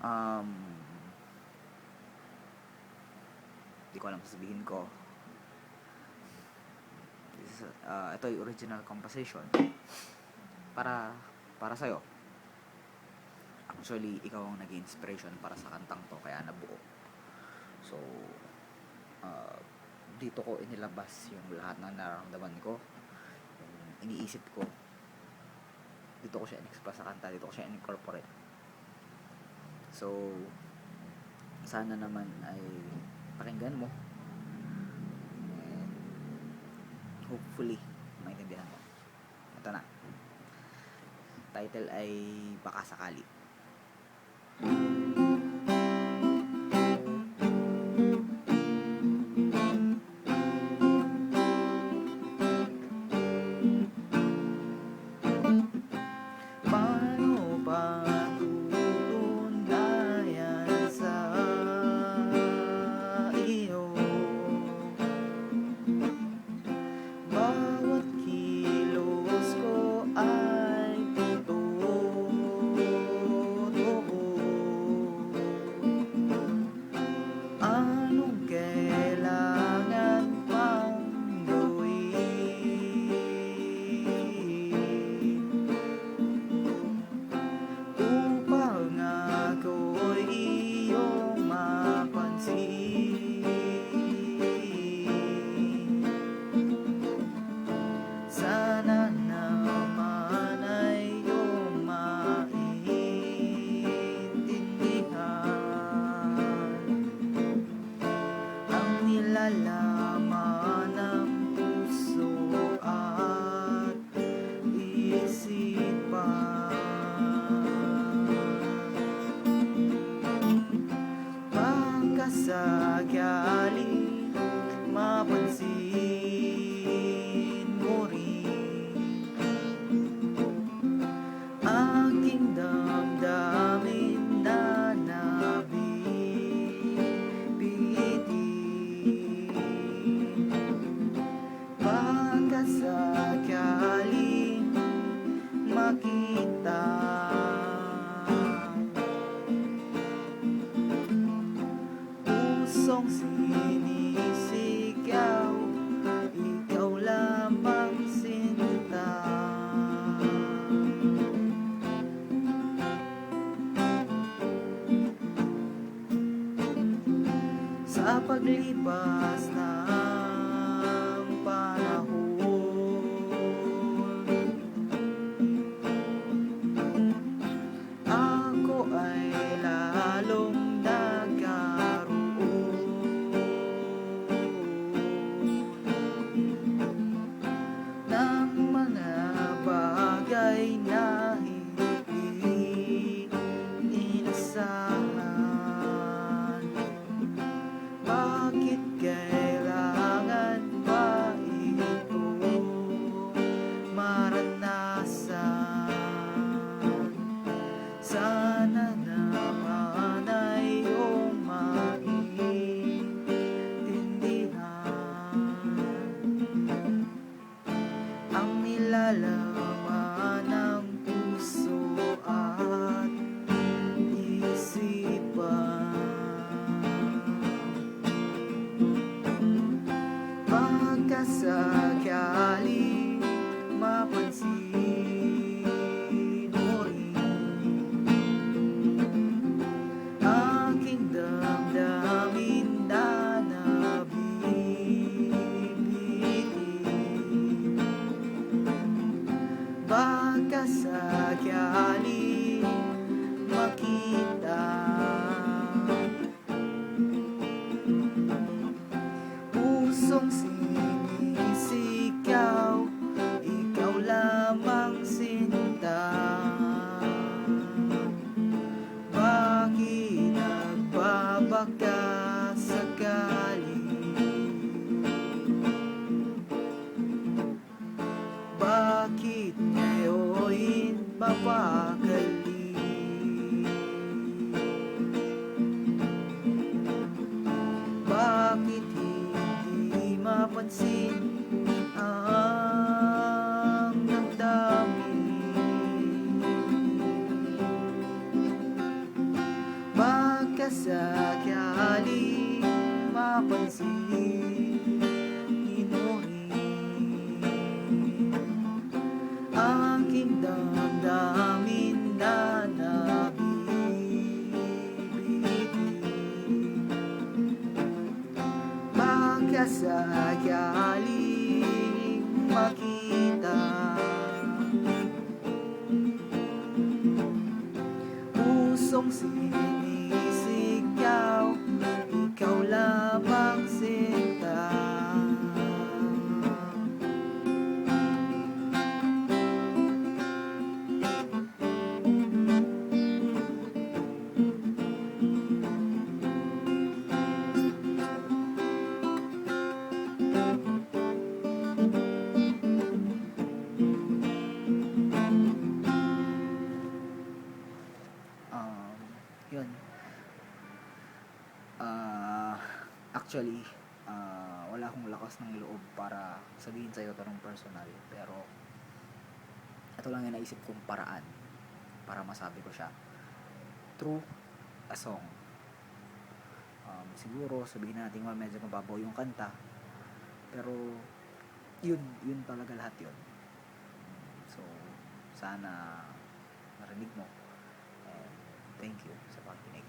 Um, Di ko alam sasabihin ko. Ito yung original composition para sa'yo. Actually, ikaw ang naging inspiration para sa kantang to, kaya nabuo. So, dito ko inilabas yung lahat ng nararamdaman ko, yung iniisip ko. Dito ko siya in-express sa kanta, dito ko siya in-incorporate. So, sana naman ay pakinggan mo. And hopefully, maintindihan mo. Ito na. Title ay Baka Sakali. Paano ba tutundayan sa iyo bawat kilos ko ay totoo? Anong kailangan pang gawin upang ako'y iyong mapansin? Sana naman ay iyong maintindihan ang nilalaman ng puso at isipan. Baka sakali mapansin mo rin aking damdamin na nabibitin. Baka sakaling makita pusong sinisigaw, ikaw lamang sinta. Sa paglipas ng panahon, ako ay lalong nagkaroon ng mga bagay na hindi inasahan. Bakit kailangan pa ito maranasan? Sana naman ay iyong maintindihan ang nilalaman ng puso at isipan. Baka sakali mapansin mo rin aking damdamin na nabibitin. Baka sakali makita pusong sinisigaw, ikaw lamang sinta. Bakit nagbabaka sakali? Bakit ngayon mapakali? Bakit hindi mapansin ang damdamin? napansin, inurin aking damdamin na nabibitin. Magkasakaling makita, pusong sinisigaw, ikaw lamang sinta. Yun. Actually, wala akong lakas ng loob para sabihin sa'yo ito ng personal, pero ito lang yung naisip kong paraan para masabi ko siya through a song. Siguro sabihin natin medyo mababaw yung kanta, pero yun talaga lahat yun. So sana narinig mo, and thank you sa pakikinig.